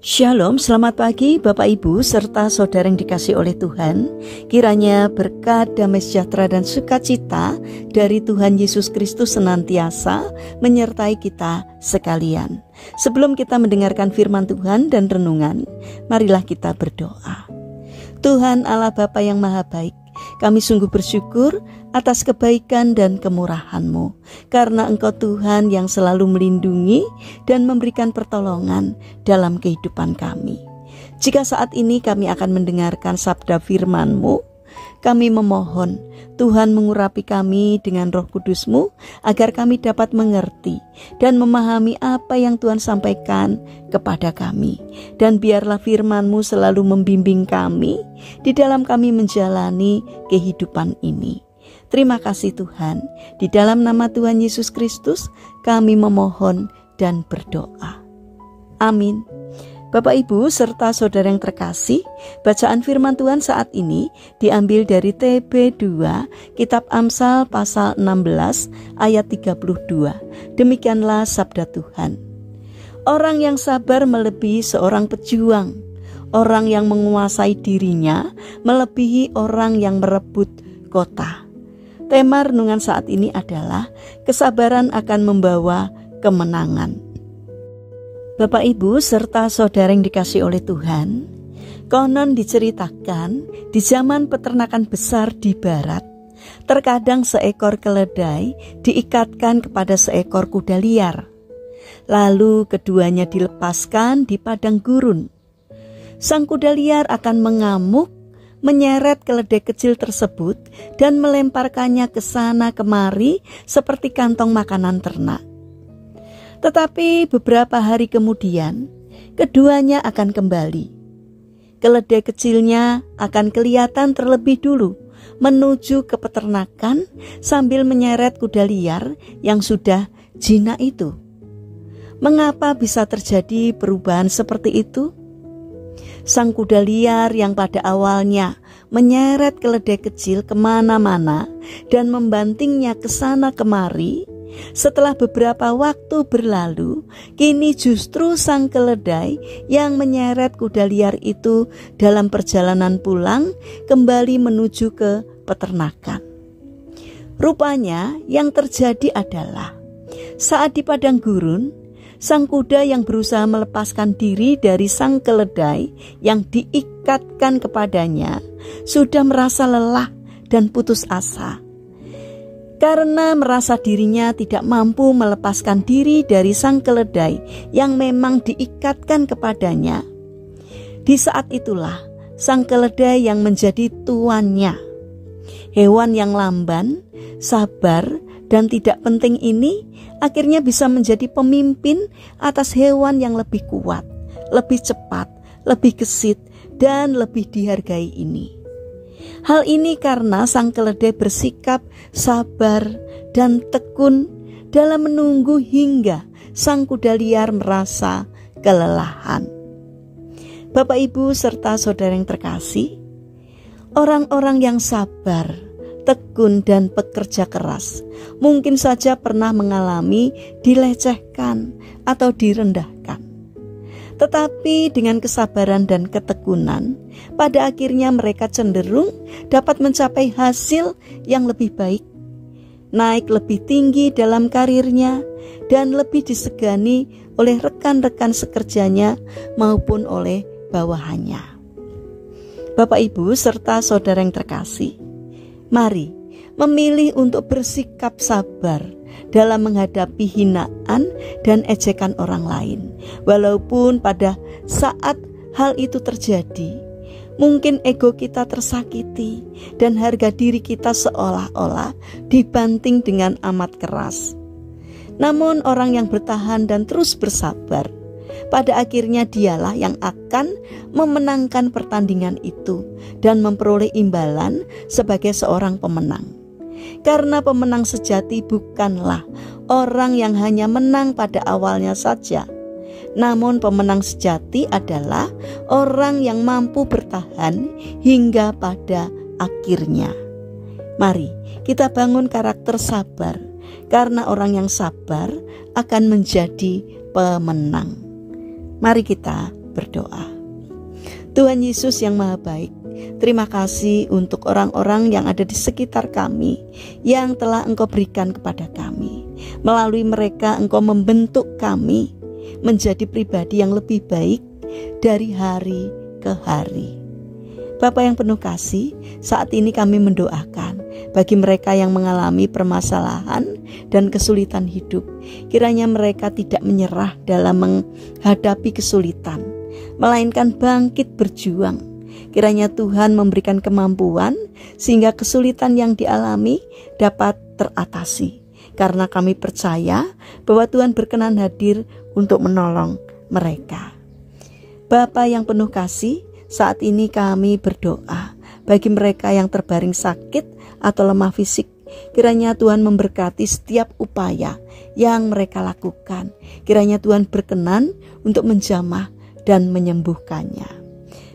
Shalom, selamat pagi Bapak Ibu serta saudara yang dikasihi oleh Tuhan. Kiranya berkat, damai sejahtera dan sukacita dari Tuhan Yesus Kristus senantiasa menyertai kita sekalian. Sebelum kita mendengarkan firman Tuhan dan renungan, marilah kita berdoa. Tuhan Allah Bapa yang Maha Baik, kami sungguh bersyukur atas kebaikan dan kemurahan-Mu, karena Engkau Tuhan yang selalu melindungi dan memberikan pertolongan dalam kehidupan kami. Jika saat ini kami akan mendengarkan sabda firman-Mu, kami memohon Tuhan mengurapi kami dengan Roh Kudus-Mu agar kami dapat mengerti dan memahami apa yang Tuhan sampaikan kepada kami. Dan biarlah firman-Mu selalu membimbing kami di dalam kami menjalani kehidupan ini. Terima kasih Tuhan, di dalam nama Tuhan Yesus Kristus kami memohon dan berdoa. Amin. Bapak Ibu serta saudara yang terkasih, bacaan firman Tuhan saat ini diambil dari TB2 Kitab Amsal pasal 16 ayat 32. Demikianlah sabda Tuhan. Orang yang sabar melebihi seorang pejuang. Orang yang menguasai dirinya melebihi orang yang merebut kota. Tema renungan saat ini adalah kesabaran akan membawa kemenangan. Bapak Ibu serta saudara yang dikasihi oleh Tuhan, konon diceritakan di zaman peternakan besar di barat, terkadang seekor keledai diikatkan kepada seekor kuda liar. Lalu keduanya dilepaskan di padang gurun. Sang kuda liar akan mengamuk, menyeret keledai kecil tersebut dan melemparkannya ke sana kemari seperti kantong makanan ternak. Tetapi beberapa hari kemudian, keduanya akan kembali. Keledai kecilnya akan kelihatan terlebih dulu menuju ke peternakan sambil menyeret kuda liar yang sudah jinak itu. Mengapa bisa terjadi perubahan seperti itu? Sang kuda liar yang pada awalnya menyeret keledai kecil kemana-mana dan membantingnya ke sana kemari, setelah beberapa waktu berlalu, kini justru sang keledai yang menyeret kuda liar itu dalam perjalanan pulang kembali menuju ke peternakan. Rupanya yang terjadi adalah saat di padang gurun, sang kuda yang berusaha melepaskan diri dari sang keledai yang diikatkan kepadanya sudah merasa lelah dan putus asa. Karena merasa dirinya tidak mampu melepaskan diri dari sang keledai yang memang diikatkan kepadanya, di saat itulah sang keledai yang menjadi tuannya. Hewan yang lamban, sabar, dan tidak penting ini akhirnya bisa menjadi pemimpin atas hewan yang lebih kuat, lebih cepat, lebih gesit, dan lebih dihargai ini. Hal ini karena sang keledai bersikap sabar dan tekun dalam menunggu hingga sang kuda liar merasa kelelahan. Bapak Ibu serta saudara yang terkasih, orang-orang yang sabar, tekun dan pekerja keras mungkin saja pernah mengalami dilecehkan atau direndahkan. Tetapi dengan kesabaran dan ketekunan, pada akhirnya mereka cenderung dapat mencapai hasil yang lebih baik, naik lebih tinggi dalam karirnya, dan lebih disegani oleh rekan-rekan sekerjanya maupun oleh bawahannya. Bapak Ibu serta saudara yang terkasih, mari memilih untuk bersikap sabar dalam menghadapi hinaan dan ejekan orang lain. Walaupun pada saat hal itu terjadi, mungkin ego kita tersakiti dan harga diri kita seolah-olah dibanting dengan amat keras. Namun orang yang bertahan dan terus bersabar, pada akhirnya dialah yang akan memenangkan pertandingan itu dan memperoleh imbalan sebagai seorang pemenang. Karena pemenang sejati bukanlah orang yang hanya menang pada awalnya saja, namun pemenang sejati adalah orang yang mampu bertahan hingga pada akhirnya. Mari kita bangun karakter sabar, karena orang yang sabar akan menjadi pemenang. Mari kita berdoa. Tuhan Yesus yang Maha Baik, terima kasih untuk orang-orang yang ada di sekitar kami yang telah Engkau berikan kepada kami. Melalui mereka Engkau membentuk kami menjadi pribadi yang lebih baik dari hari ke hari. Bapa yang penuh kasih, saat ini kami mendoakan bagi mereka yang mengalami permasalahan dan kesulitan hidup. Kiranya mereka tidak menyerah dalam menghadapi kesulitan, melainkan bangkit berjuang. Kiranya Tuhan memberikan kemampuan sehingga kesulitan yang dialami dapat teratasi. Karena kami percaya bahwa Tuhan berkenan hadir untuk menolong mereka. Bapa yang penuh kasih, saat ini kami berdoa bagi mereka yang terbaring sakit atau lemah fisik. Kiranya Tuhan memberkati setiap upaya yang mereka lakukan. Kiranya Tuhan berkenan untuk menjamah dan menyembuhkannya.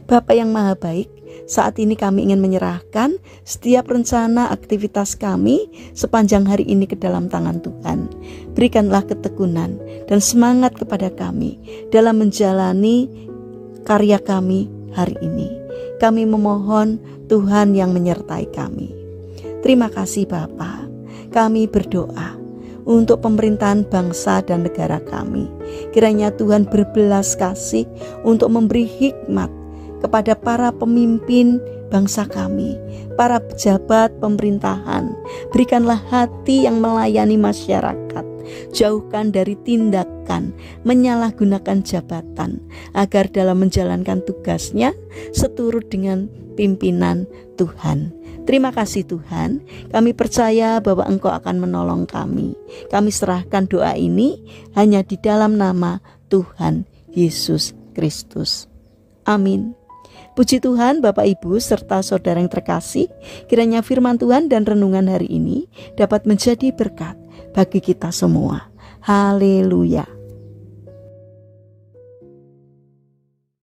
Bapa yang Maha Baik, saat ini kami ingin menyerahkan setiap rencana aktivitas kami sepanjang hari ini ke dalam tangan Tuhan. Berikanlah ketekunan dan semangat kepada kami dalam menjalani karya kami hari ini. Kami memohon Tuhan yang menyertai kami. Terima kasih Bapa. Kami berdoa untuk pemerintahan bangsa dan negara kami. Kiranya Tuhan berbelas kasih untuk memberi hikmat kepada para pemimpin bangsa kami, para pejabat pemerintahan. Berikanlah hati yang melayani masyarakat. Jauhkan dari tindakan menyalahgunakan jabatan, agar dalam menjalankan tugasnya seturut dengan pimpinan Tuhan. Terima kasih Tuhan, kami percaya bahwa Engkau akan menolong kami. Kami serahkan doa ini hanya di dalam nama Tuhan Yesus Kristus. Amin. Puji Tuhan, Bapak Ibu serta saudara yang terkasih, kiranya firman Tuhan dan renungan hari ini dapat menjadi berkat bagi kita semua. Haleluya.